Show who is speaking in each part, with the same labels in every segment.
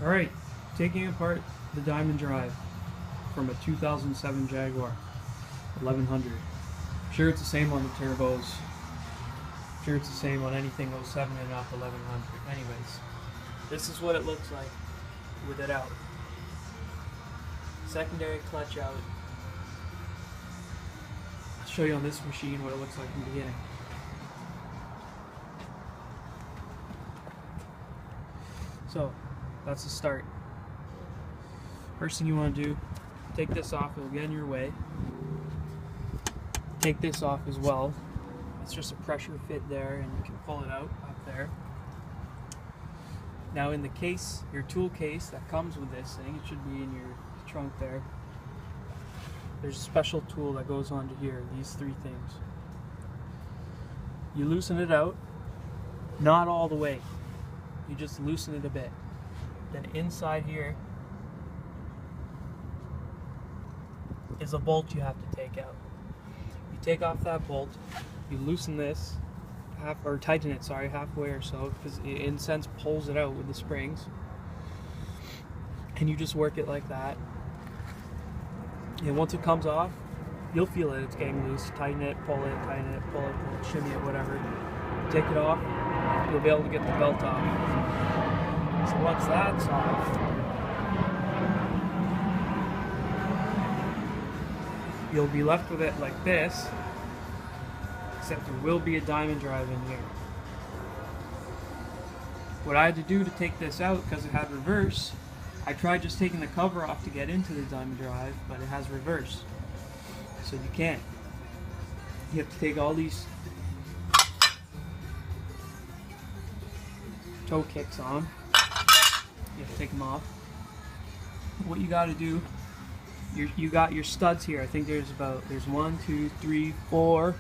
Speaker 1: Alright, taking apart the diamond drive from a 2007 Jaguar 1100. I'm sure it's the same on the turbos. I'm sure it's the same on anything 07 and up 1100. Anyways, this is what it looks like with it out. Secondary clutch out. I'll show you on this machine what it looks like in the beginning. So, that's the start. First thing you want to do, take this off, it'll get in your way. Take this off as well. It's just a pressure fit there and you can pull it out up there. Now in the case, your tool case that comes with this thing, it should be in your trunk there. There's a special tool that goes onto here, these three things. You loosen it out, not all the way. You just loosen it a bit. Then inside here is a bolt you have to take out. You take off that bolt, you loosen this, tighten it, halfway or so, because it in a sense pulls it out with the springs. And you just work it like that. And once it comes off, you'll feel it, it's getting loose. Tighten it, pull it, tighten it, pull it, shimmy it, whatever. Take it off, you'll be able to get the belt off. So once that's off, you'll be left with it like this, except there will be a diamond drive in here. What I had to do to take this out, because it had reverse, I tried just taking the cover off to get into the diamond drive, but it has reverse. So you can't. You have to take all these toe kicks on. You have to take them off. What you got to do, you got your studs here. I think there's 1, 2, 3, 4,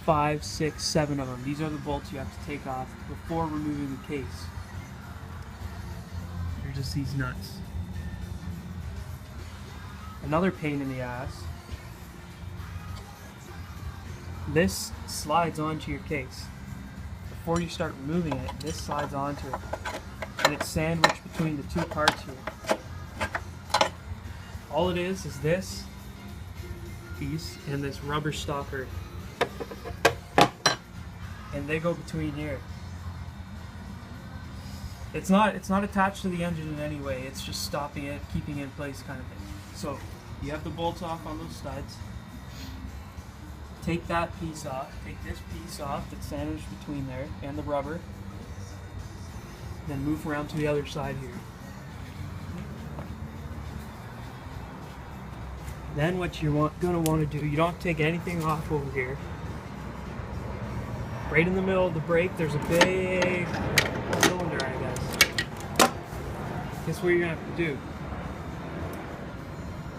Speaker 1: 5, 6, 7 of them. These are the bolts you have to take off before removing the case. They're just these nuts. Another pain in the ass. This slides onto your case. Before you start removing it, this slides onto it. And it's sandwiched between the two parts here. All it is this piece and this rubber stopper. And they go between here. It's not attached to the engine in any way, it's just stopping it, keeping it in place kind of thing. So you have the bolts off on those studs. Take that piece off, take this piece off that's sandwiched between there and the rubber. Then move around to the other side here. Then what you're gonna want to do, you don't take anything off over here. Right in the middle of the brake, there's a big cylinder, I guess. Guess what you're gonna have to do?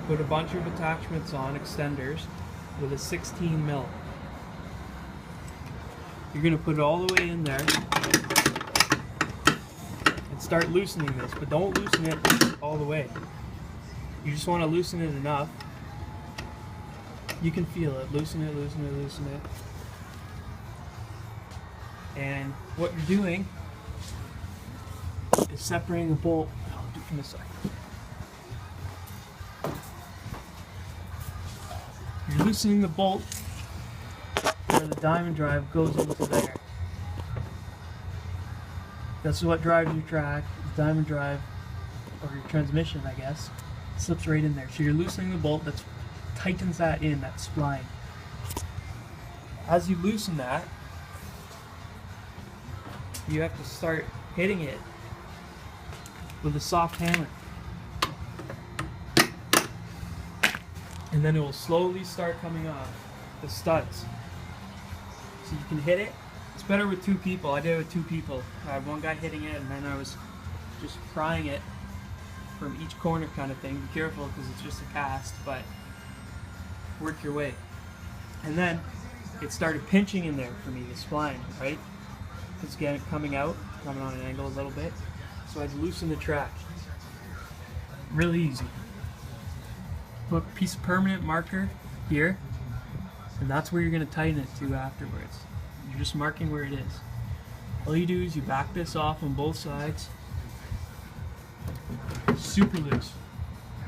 Speaker 1: Put a bunch of attachments on, extenders, with a 16 mil. You're gonna put it all the way in there and start loosening this, but don't loosen it all the way. You just want to loosen it enough. You can feel it. Loosen it, loosen it, loosen it. And what you're doing is separating the bolt. I'll do it from this side. You're loosening the bolt where the diamond drive goes into there. That's what drives your track. The diamond drive, or your transmission, I guess, slips right in there. So you're loosening the bolt that tightens that in, that spline. As you loosen that, you have to start hitting it with a soft hammer. And then it will slowly start coming off the studs. So you can hit it. It's better with 2 people. I did it with 2 people. I had one guy hitting it and then I was just prying it from each corner kind of thing. Be careful because it's just a cast, but work your way. And then it started pinching in there for me, the spline, right? It's getting coming out, coming on an angle a little bit. So I had to loosen the track. Really easy. Put a piece of permanent marker here, and that's where you're going to tighten it to afterwards. You're just marking where it is. All you do is you back this off on both sides, super loose.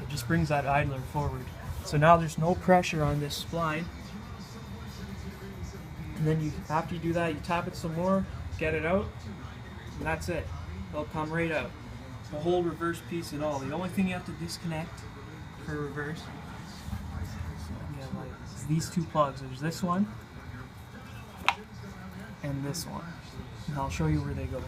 Speaker 1: It just brings that idler forward. So now there's no pressure on this spline. And then you, after you do that, you tap it some more, get it out, and that's it. It'll come right out. The whole reverse piece and all. The only thing you have to disconnect for reverse is these two plugs. There's this one and this one. And I'll show you where they go.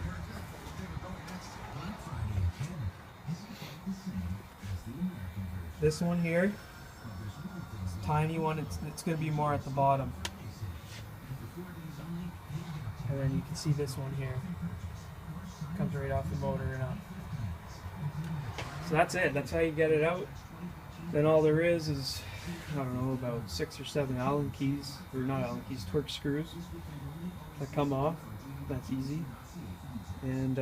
Speaker 1: This one here, it's a tiny one, it's going to be more at the bottom. And then you can see this one here. Comes right off the motor and up. So that's it, that's how you get it out. Then all there is, I don't know, about 6 or 7 Allen keys, or not Allen keys, Torx screws that come off. That's easy. And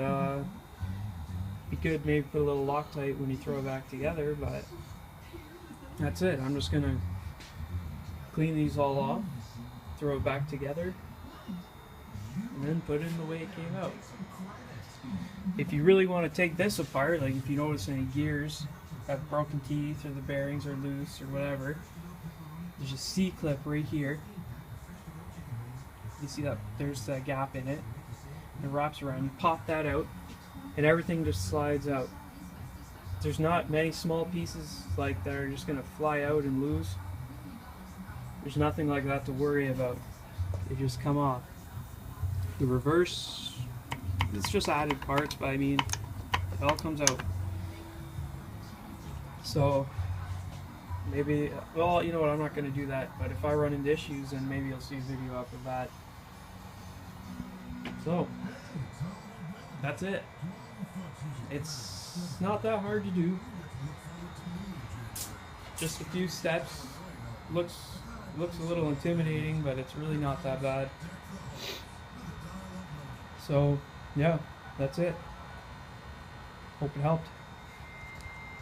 Speaker 1: you could maybe put a little Loctite when you throw it back together, but that's it. I'm just gonna clean these all off, throw it back together, and then put it in the way it came out. If you really want to take this apart, like if you notice any gears have broken teeth or the bearings are loose or whatever, there's a C-clip right here. You see that there's that gap in it. It wraps around. You pop that out and everything just slides out. There's not many small pieces like that are just going to fly out and lose. There's nothing like that to worry about. They just come off. The reverse, it's just added parts, but I mean, it all comes out. So maybe, well, you know what, I'm not going to do that, but if I run into issues, then maybe you'll see a video up of that. So that's it. It's not that hard to do. Just a few steps. Looks a little intimidating, but it's really not that bad. So yeah, that's it. Hope it helped.